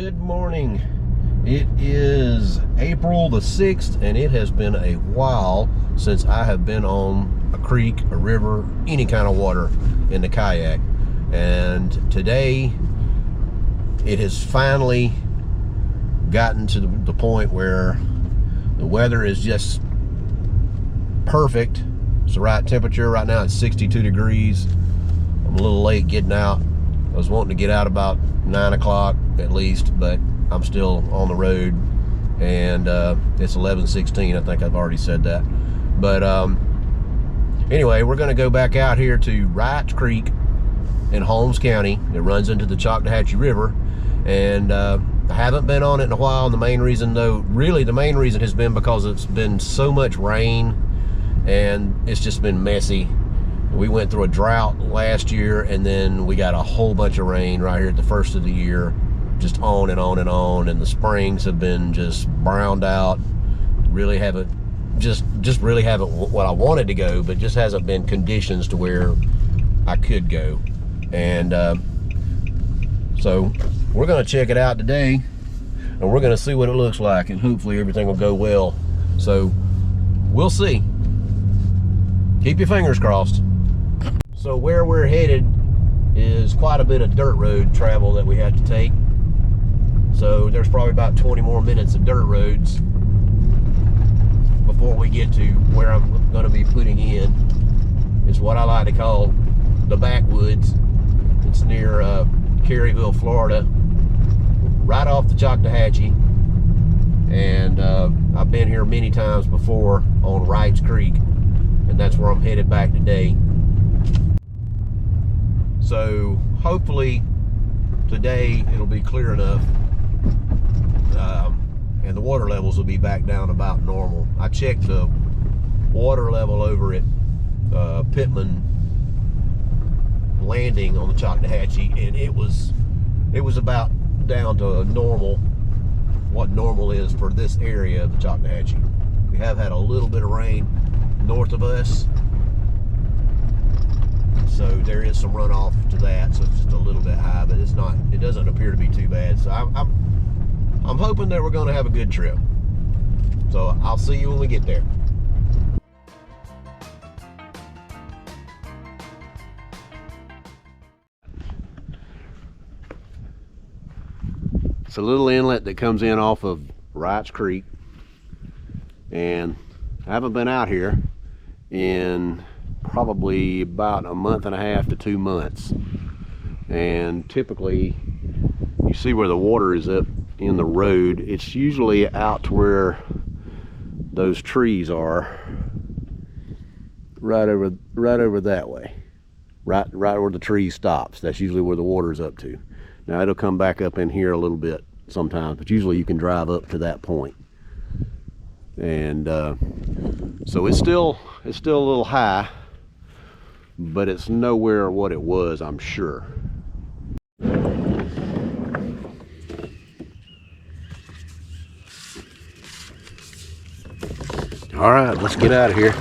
Good morning. It is April the 6th, and it has been a while since I have been on a creek, a river, any kind of water in the kayak. And today it has finally gotten to the point where the weather is just perfect. It's the right temperature. Right now it's 62 degrees. I'm a little late getting out. I was wanting to get out about 9 o'clock at least, but I'm still on the road, and it's 11:16. I think I've already said that. But anyway, we're going to go back out here to Wrights Creek in Holmes County. It runs into the Choctawhatchee River, and I haven't been on it in a while. And the main reason, though, really the main reason has been because it's been so much rain, and it's just been messy. We went through a drought last year, and then we got a whole bunch of rain right here at the first of the year, just on and on and on. And the springs have been just browned out. Really haven't, just really haven't what I wanted to go, but just hasn't been conditions to where I could go. And so we're gonna check it out today, and we're gonna see what it looks like, and hopefully everything will go well. So we'll see. Keep your fingers crossed. So where we're headed is quite a bit of dirt road travel that we have to take. So there's probably about 20 more minutes of dirt roads before we get to where I'm going to be putting in. It's what I like to call the backwoods. It's near Carville, Florida, right off the Choctawhatchee. And I've been here many times before on Wrights Creek, and that's where I'm headed back today. So hopefully today it'll be clear enough, and the water levels will be back down about normal. I checked the water level over at Pittman Landing on the Choctawhatchee, and it was about down to normal, what normal is for this area of the Choctawhatchee. We have had a little bit of rain north of us, so there is some runoff to that, so it's just a little bit high, but it doesn't appear to be too bad. So I'm hoping that we're going to have a good trip. So I'll see you when we get there. It's a little inlet that comes in off of Wrights Creek, and I haven't been out here in probably about a month and a half to 2 months. And typically you see where the water is up in the road. It's usually out to where those trees are, right over that way, right where the tree stops. That's usually where the water's up to. Now it'll come back up in here a little bit sometimes, but usually you can drive up to that point. And so it's still a little high, but it's nowhere what it was, I'm sure. All right, let's get out of here.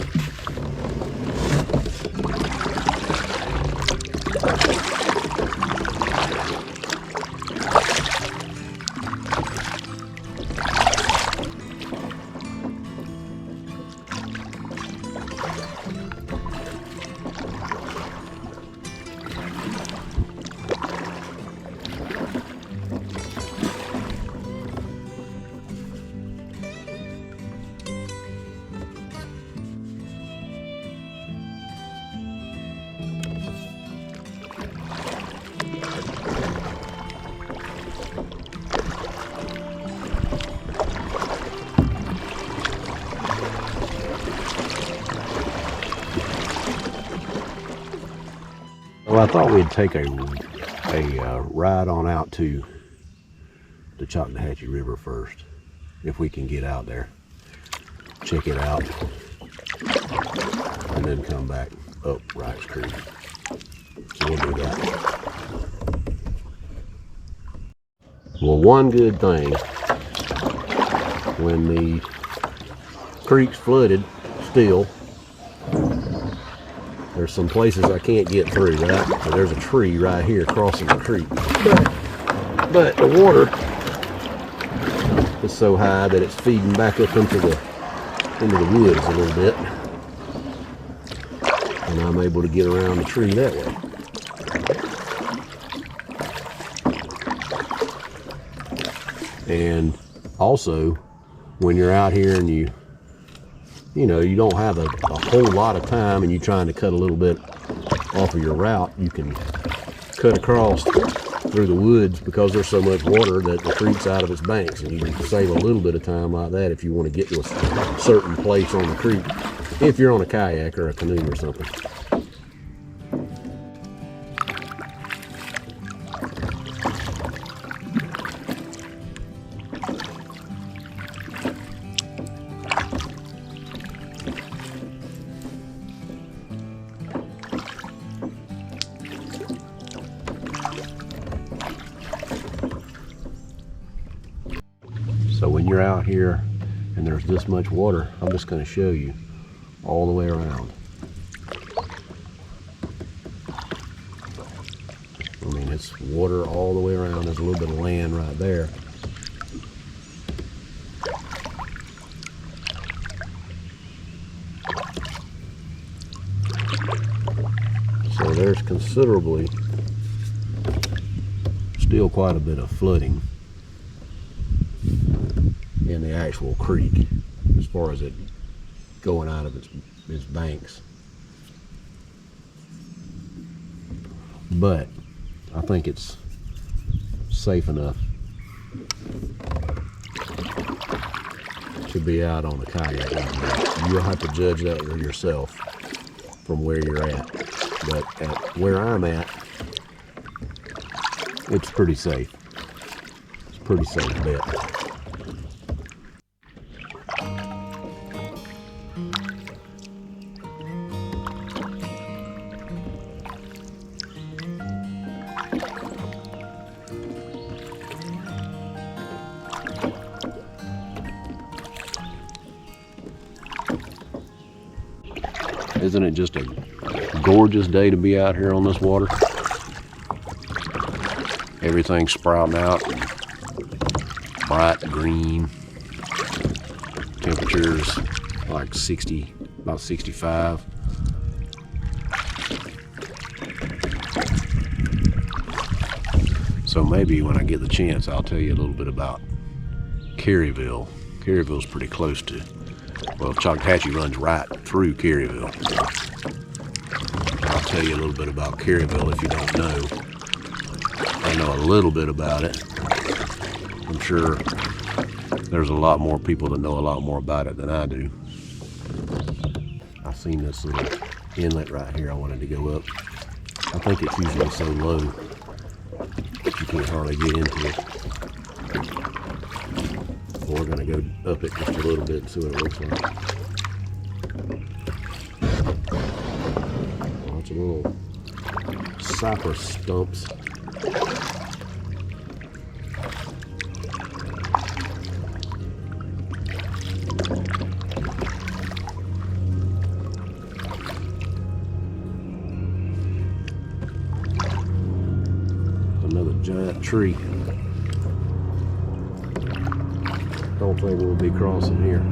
Well, I thought we'd take a ride on out to the Choctawhatchee River first, if we can get out there, check it out, and then come back up Wrights Creek. So we'll do that. Well, one good thing, when the creek's flooded still, there's some places I can't get through, right? So there's a tree right here crossing the creek. But the water It's so high that it's feeding back up into the woods a little bit, and I'm able to get around the tree that way. And also, when you're out here and you don't have a whole lot of time and you're trying to cut a little bit off of your route, you can cut across through the woods because there's so much water that the creek's out of its banks, and you can save a little bit of time like that if you want to get to a certain place on the creek, if you're on a kayak or a canoe or something. So when you're out here and there's this much water, I'm just going to show you all the way around. I mean, it's water all the way around. There's a little bit of land right there. So there's considerably, still quite a bit of flooding in the actual creek as far as it going out of its banks. But I think it's safe enough to be out on a kayak. You'll have to judge that yourself from where you're at. But at where I'm at, it's pretty safe. It's a pretty safe bet. Isn't it just a gorgeous day to be out here on this water? Everything's sprouting out, bright green. Temperatures like 60, about 65. So maybe when I get the chance, I'll tell you a little bit about Carville. Carville's pretty close to, well, Choctachi runs right through Carville. I'll tell you a little bit about Carville if you don't know. I know a little bit about it. I'm sure there's a lot more people that know a lot more about it than I do. I've seen this little inlet right here I wanted to go up. I think it's usually so low that you can't hardly get into it. We're going to go up it just a little bit and see what it looks like. Lots of little cypress stumps. Another giant tree. Don't think we'll be crossing here.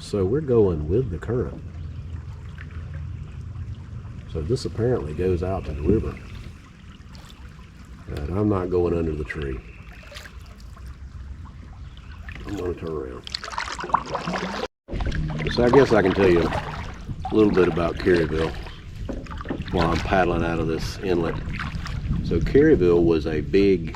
So we're going with the current. So this apparently goes out to the river. And I'm not going under the tree. I'm going to turn around. So I guess I can tell you a little bit about Carville while I'm paddling out of this inlet. So Carville was a big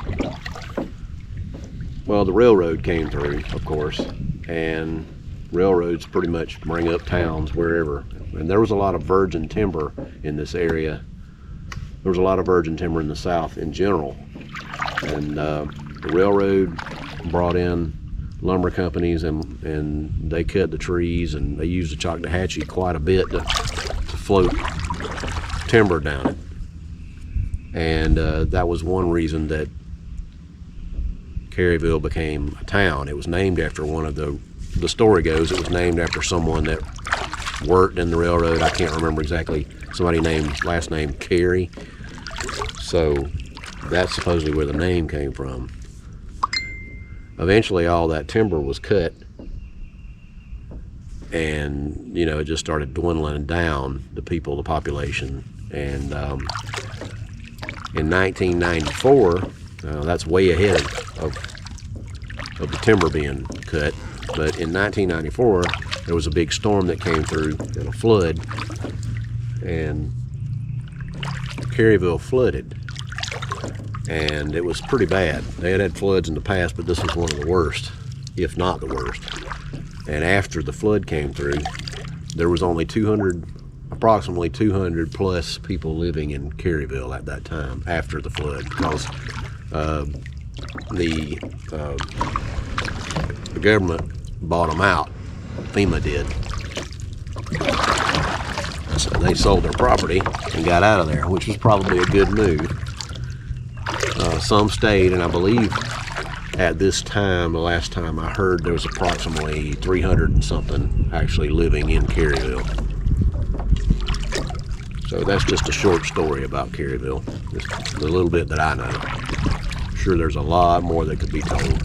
Well, the railroad came through, of course, and railroads pretty much bring up towns wherever. And there was a lot of virgin timber in this area. There was a lot of virgin timber in the South in general. And the railroad brought in lumber companies, and they cut the trees, and they used the Choctawhatchee quite a bit to float timber down it. And that was one reason that Carville became a town. It was named after one of the story goes, it was named after someone that worked in the railroad. I can't remember exactly. Somebody named, last name Carey. So that's supposedly where the name came from. Eventually all that timber was cut, and you know, it just started dwindling down, the people, the population. And in 1994, that's way ahead of the timber being cut, but in 1994 there was a big storm that came through and a flood, and Carville flooded, and it was pretty bad. They had floods in the past, but this was one of the worst, if not the worst. And after the flood came through, there was only approximately 200 plus people living in Carville at that time after the flood, because the government bought them out. FEMA did. So they sold their property and got out of there, which was probably a good move. Some stayed, and I believe at this time, the last time I heard, there was approximately 300 and something actually living in Carville. So that's just a short story about Carville, just the little bit that I know. I'm sure there's a lot more that could be told.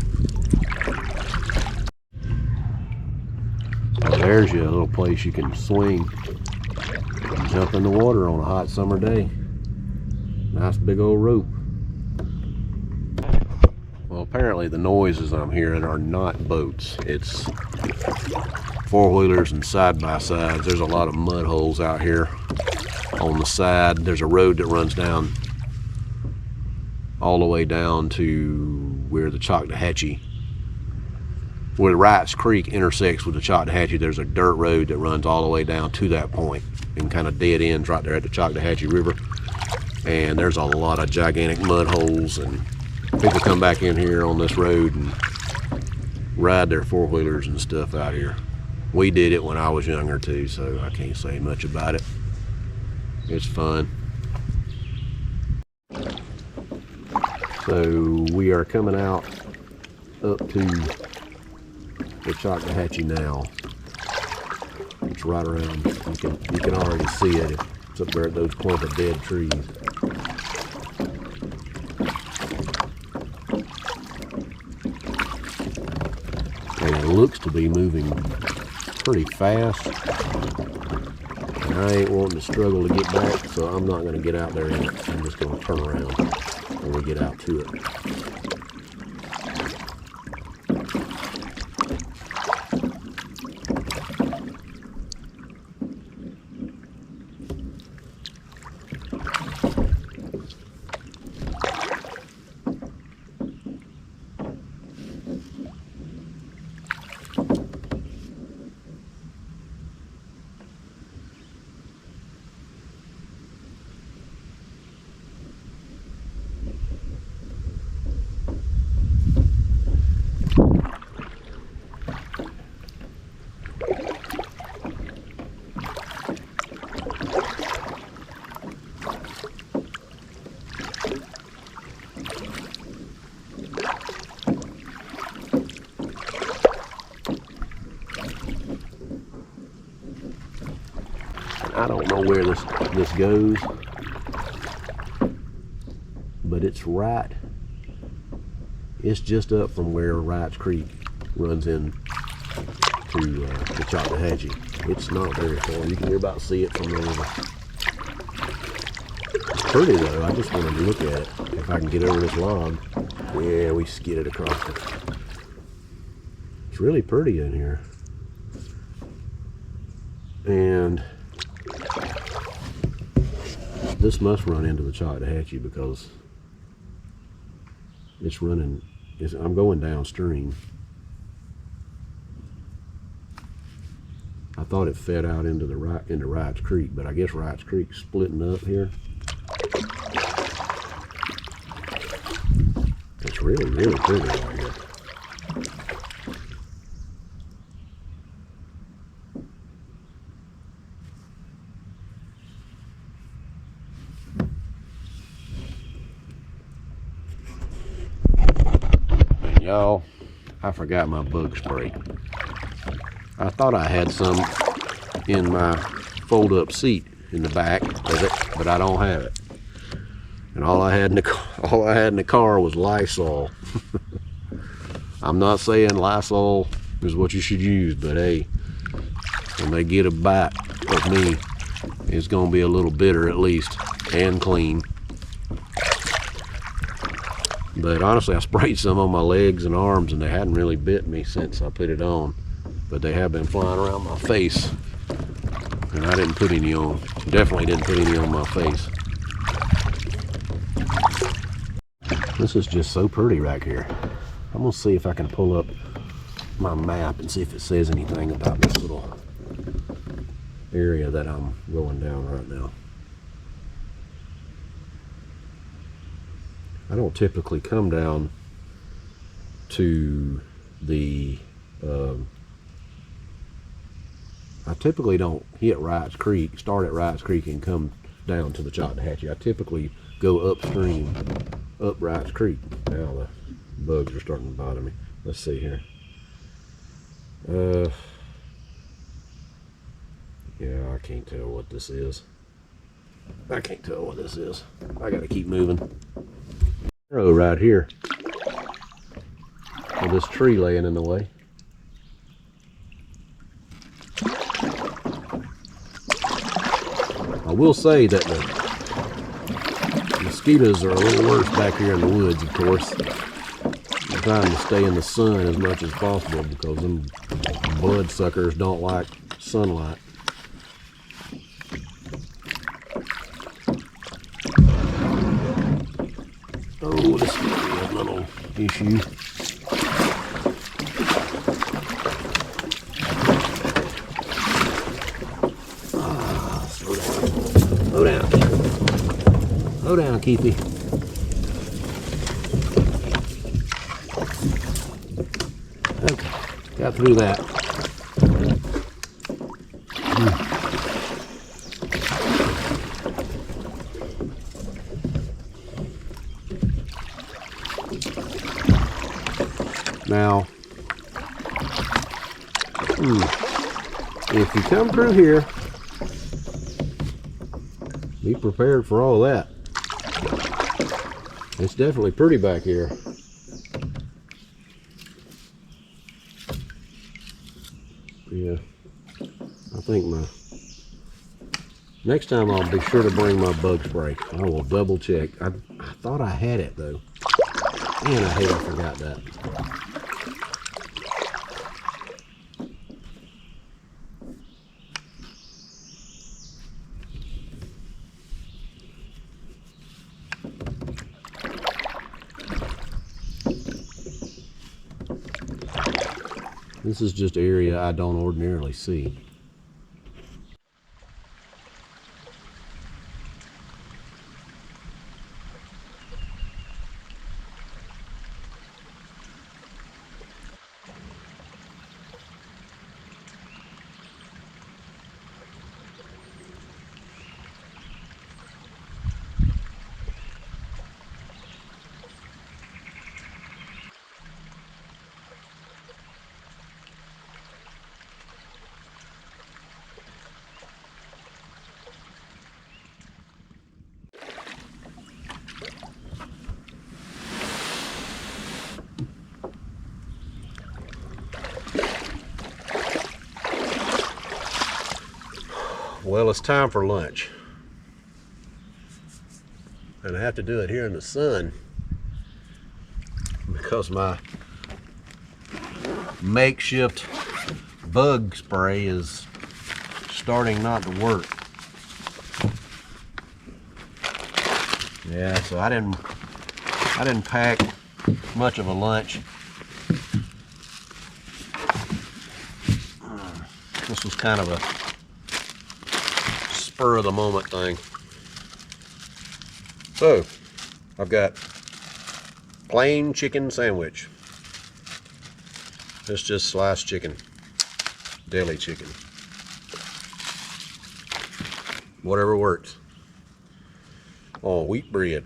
Well, there's your little place you can swing and jump in the water on a hot summer day. Nice big old rope. Well, apparently the noises I'm hearing are not boats. It's four-wheelers and side-by-sides. There's a lot of mud holes out here on the side. There's a road that runs down all the way down to where the Choctawhatchee, where the Wrights Creek intersects with the Choctawhatchee. There's a dirt road that runs all the way down to that point and kind of dead ends right there at the Choctawhatchee River. And there's a lot of gigantic mud holes, and people come back in here on this road and ride their four-wheelers and stuff out here. We did it when I was younger too, so I can't say much about it. It's fun. So we are coming out up to the Choctawhatchee now. It's right around, you can already see it. It's up there at those clump of dead trees. And it looks to be moving pretty fast. And I ain't wanting to struggle to get back, so I'm not going to get out there in it. I'm just going to turn around when we get out to it. I don't know where this goes, but it's right. It's just up from where Wrights Creek runs in to the Choctawhatchee. It's not very far. You can about see it from the river. It's pretty though. I just wanted to look at it. If I can get over this log. Yeah, we skidded across it. It's really pretty in here. And this must run into the Choctawhatchee because it's running I'm going downstream. I thought it fed out into Wright's Creek, but I guess Wright's Creek's splitting up here. It's really, really pretty right here. And y'all, I forgot my bug spray. I thought I had some in my fold-up seat in the back of it, but I don't have it. And all I had in the car was Lysol. I'm not saying Lysol is what you should use, but hey, when they get a bite of me, it's gonna be a little bitter at least, and clean. But honestly, I sprayed some on my legs and arms, and they hadn't really bit me since I put it on. But they have been flying around my face, and I didn't put any on. Definitely didn't put any on my face. This is just so pretty right here. I'm gonna see if I can pull up my map and see if it says anything about this little area that I'm going down right now. I don't typically come down to the I typically don't hit Wright's Creek, start at Wright's Creek and come down to the Choctawhatchee. I typically go upstream, up Wright's Creek. Now the bugs are starting to bother me. Let's see here. Yeah, I can't tell what this is. I can't tell what this is. I gotta keep moving. Arrow right here. With this tree laying in the way. I will say that the mosquitoes are a little worse back here in the woods, of course. I'm trying to stay in the sun as much as possible because them bloodsuckers don't like sunlight. Oh, this is a little issue. Slow down. Slow down, Keithy. Okay, got through that. Now, if you come through here, be prepared for all that. It's definitely pretty back here. Yeah, I think next time I'll be sure to bring my bug spray. I will double check. I thought I had it though. Man, I hate I forgot that. This is just area I don't ordinarily see. Well, it's time for lunch. And I have to do it here in the sun because my makeshift bug spray is starting not to work. Yeah, so I didn't pack much of a lunch. This was kind of a spur of the moment thing. So, I've got plain chicken sandwich. It's just sliced chicken, deli chicken. Whatever works. Oh, wheat bread,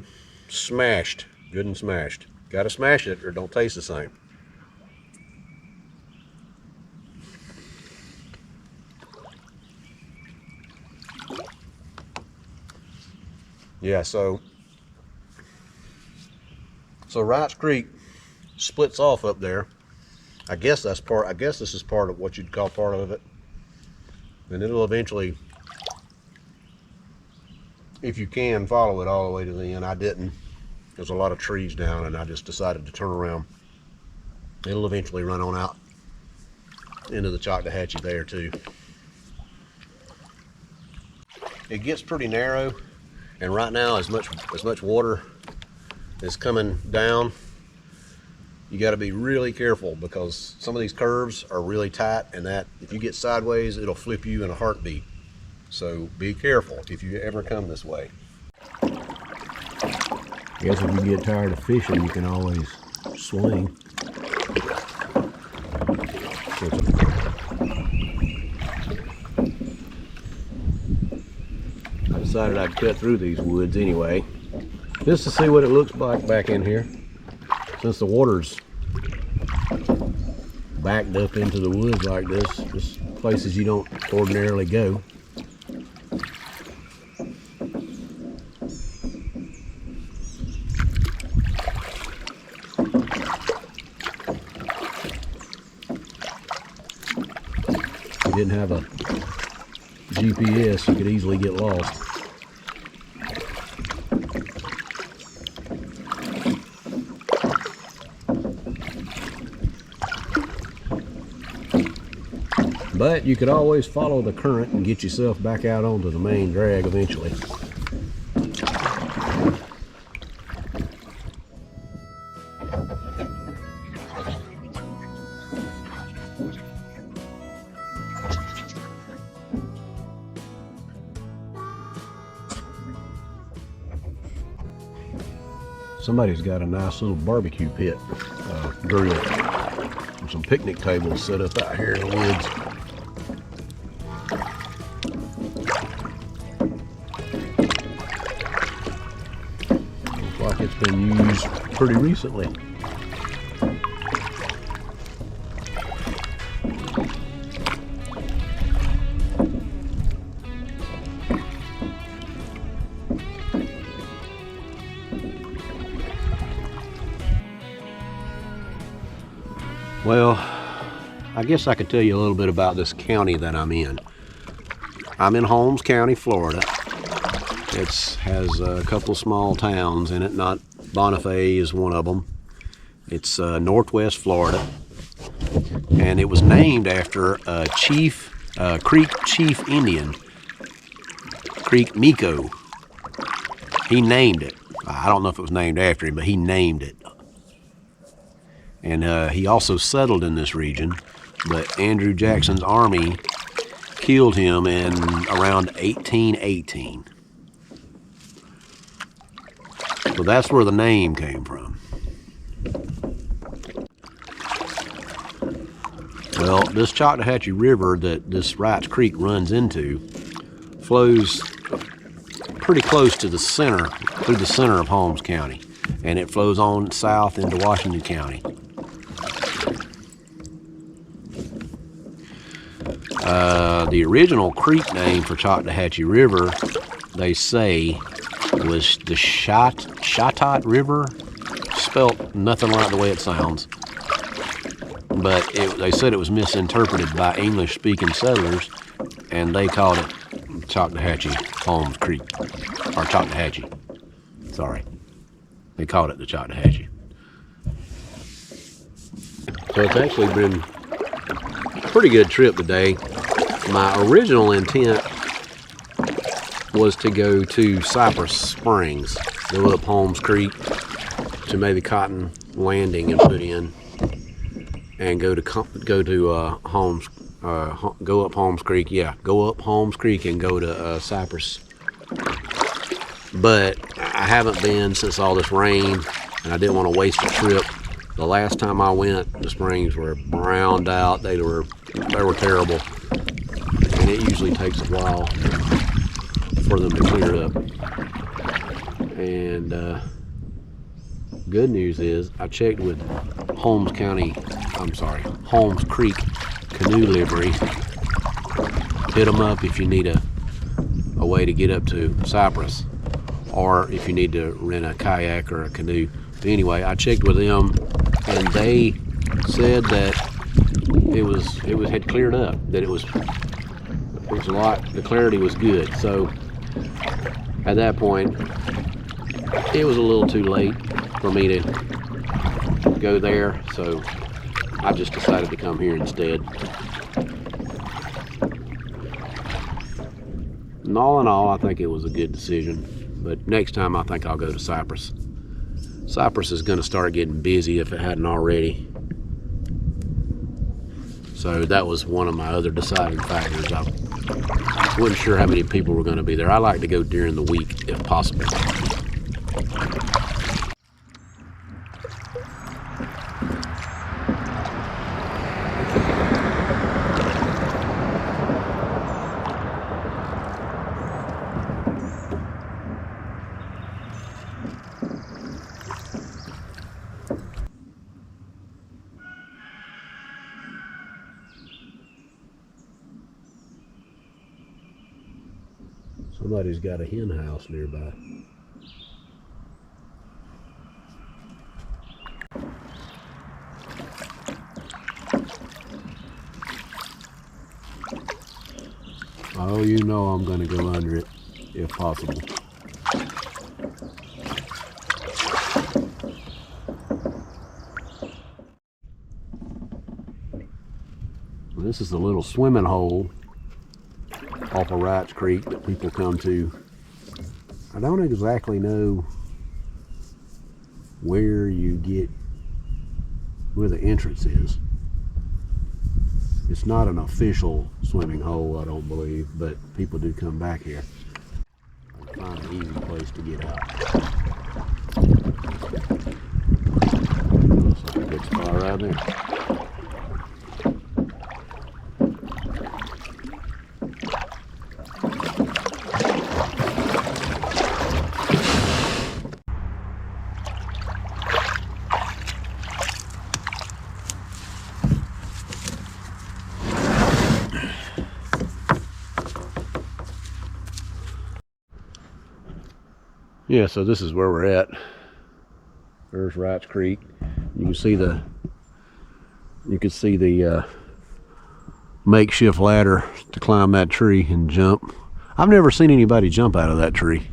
smashed, good and smashed. Gotta smash it or it don't taste the same. Yeah, so Wrights Creek splits off up there. I guess this is part of what you'd call part of it. And it'll eventually, if you can, follow it all the way to the end. I didn't. There's a lot of trees down and I just decided to turn around. It'll eventually run on out into the Choctawhatchee there too. It gets pretty narrow, and right now as much water is coming down, you got to be really careful because some of these curves are really tight, and that if you get sideways, it'll flip you in a heartbeat. So be careful if you ever come this way. I guess if you get tired of fishing, you can always swing. I decided I'd cut through these woods anyway, just to see what it looks like back in here. Since the water's backed up into the woods like this, just places you don't ordinarily go. If you didn't have a GPS, you could easily get lost. But you could always follow the current and get yourself back out onto the main drag eventually. Somebody's got a nice little barbecue pit, grill, and some picnic tables set up out here in the woods. Looks like it's been used pretty recently. Well, I guess I could tell you a little bit about this county that I'm in. I'm in Holmes County, Florida. It has a couple small towns in it. Not Bonifay is one of them. It's northwest Florida, and it was named after a Creek chief Indian, Creek Miko. He named it. I don't know if it was named after him, but he named it. And he also settled in this region, but Andrew Jackson's army killed him in around 1818. So that's where the name came from. Well, this Choctawhatchee River that this Wrights Creek runs into flows pretty close to the center, through the center of Holmes County, and it flows on south into Washington County. The original creek name for Choctawhatchee River, they say, was the Shatot River, spelt nothing like the way it sounds. But they said it was misinterpreted by English-speaking settlers, and they called it Choctawhatchee Holmes Creek, or Choctawhatchee. Sorry, they called it the Choctawhatchee. So it's actually been a pretty good trip today. My original intent was to go to Cypress Springs, go up Holmes Creek to maybe Cotton landing and put in, and go up Holmes Creek. Yeah, go up Holmes Creek and go to Cypress. But I haven't been since all this rain, and I didn't want to waste a trip. The last time I went, the springs were browned out. They were terrible, and it usually takes a while for them to clear up. And good news is I checked with Holmes Creek Canoe Livery. Hit them up if you need a way to get up to Cypress, or if you need to rent a kayak or a canoe. But anyway, I checked with them, and they said that it had cleared up, that it was a lot, the clarity was good. So at that point, it was a little too late for me to go there, so I just decided to come here instead. And all in all, I think it was a good decision, but next time I think I'll go to Cypress. Cypress is going to start getting busy if it hadn't already. So that was one of my other deciding factors. I wasn't sure how many people were going to be there. I like to go during the week if possible. Somebody's got a hen house nearby. Oh, you know I'm going to go under it if possible. This is a little swimming hole off of Wrights Creek that people come to. I don't exactly know where the entrance is. It's not an official swimming hole, I don't believe, but people do come back here. Find an easy place to get out. Looks like a good spot right there. Yeah, so this is where we're at. There's Wrights Creek. You can see the makeshift ladder to climb that tree and jump. I've never seen anybody jump out of that tree.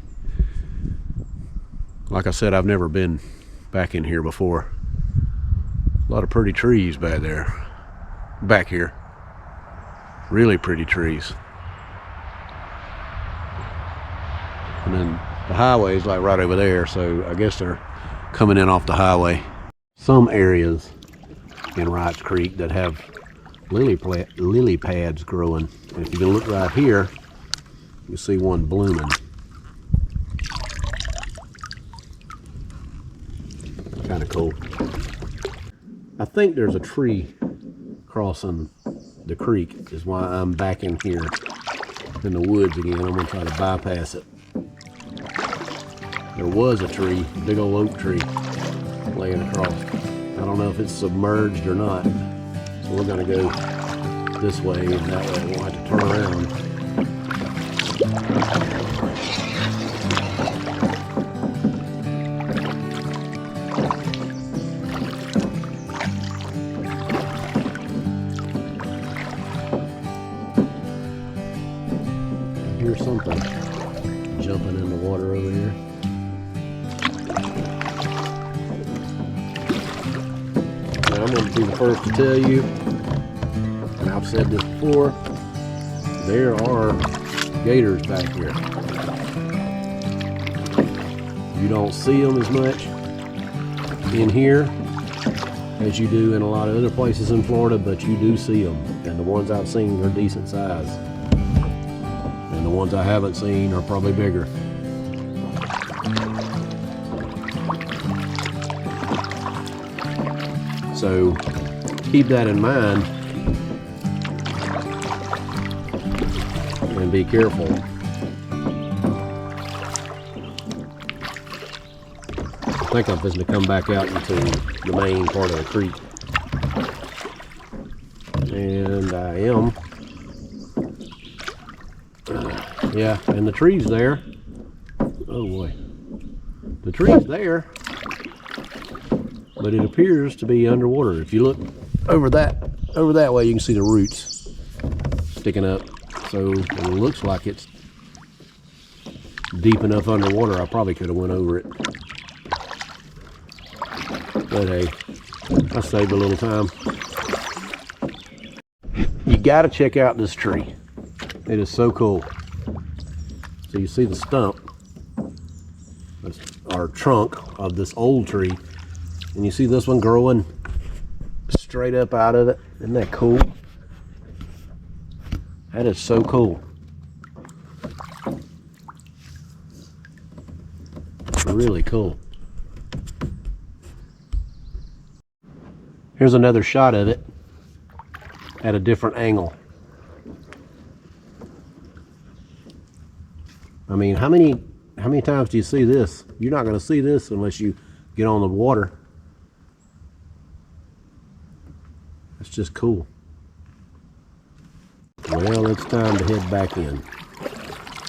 Like I said, I've never been back in here before. A lot of pretty trees back here. Really pretty trees. And then the highway is like right over there, so I guess they're coming in off the highway. Some areas in Wrights Creek that have lily pads growing. And if you can look right here, you see one blooming. Kind of cool. I think there's a tree crossing the creek, is why I'm back in here in the woods again. I'm gonna try to bypass it. There was a tree, a big old oak tree laying across. I don't know if it's submerged or not. So we're gonna go this way, and that way I won't have to turn around. Here's something jumping in the water over here. Now I'm going to be the first to tell you, and I've said this before, there are gators back here. You don't see them as much in here as you do in a lot of other places in Florida, but you do see them, and the ones I've seen are decent size, and the ones I haven't seen are probably bigger. So keep that in mind and be careful. I think I'm just going to come back out into the main part of the creek. And I am. Yeah, and the tree's there. Oh boy. The tree's there, but it appears to be underwater. If you look over that way, you can see the roots sticking up. So it looks like it's deep enough underwater. I probably could have went over it. But hey, I saved a little time. You gotta check out this tree. It is so cool. So you see the stump, or trunk of this old tree, and you see this one growing straight up out of it. Isn't that cool? That is so cool. Really cool. Here's another shot of it at a different angle. I mean, how many times do you see this? You're not going to see this unless you get on the water. It's just cool. Well, it's time to head back in.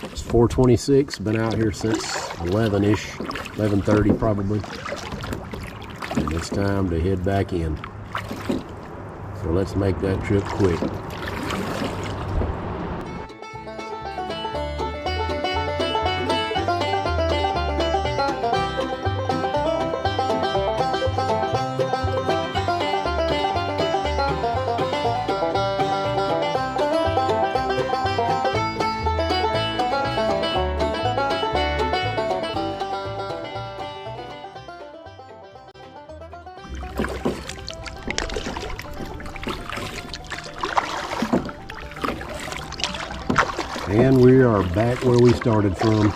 It's 4:26. Been out here since 11-ish, 11:30 probably. And it's time to head back in. So let's make that trip quick. And we are back where we started from.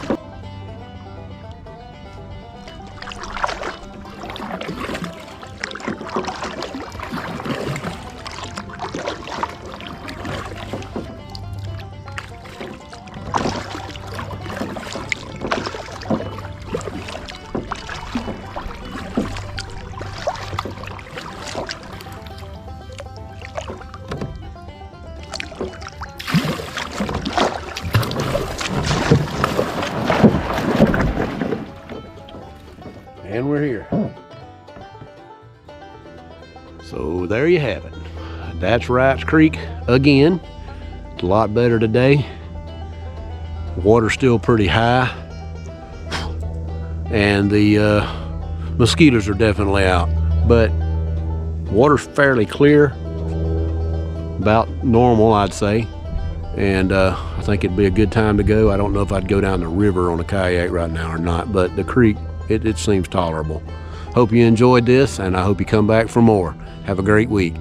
And we're here. So there you have it. That's Wright's Creek again. It's a lot better today. Water's still pretty high. And the mosquitoes are definitely out. But water's fairly clear. About normal, I'd say. And I think it'd be a good time to go. I don't know if I'd go down the river on a kayak right now or not, but the creek, it seems tolerable. Hope you enjoyed this, and I hope you come back for more. Have a great week.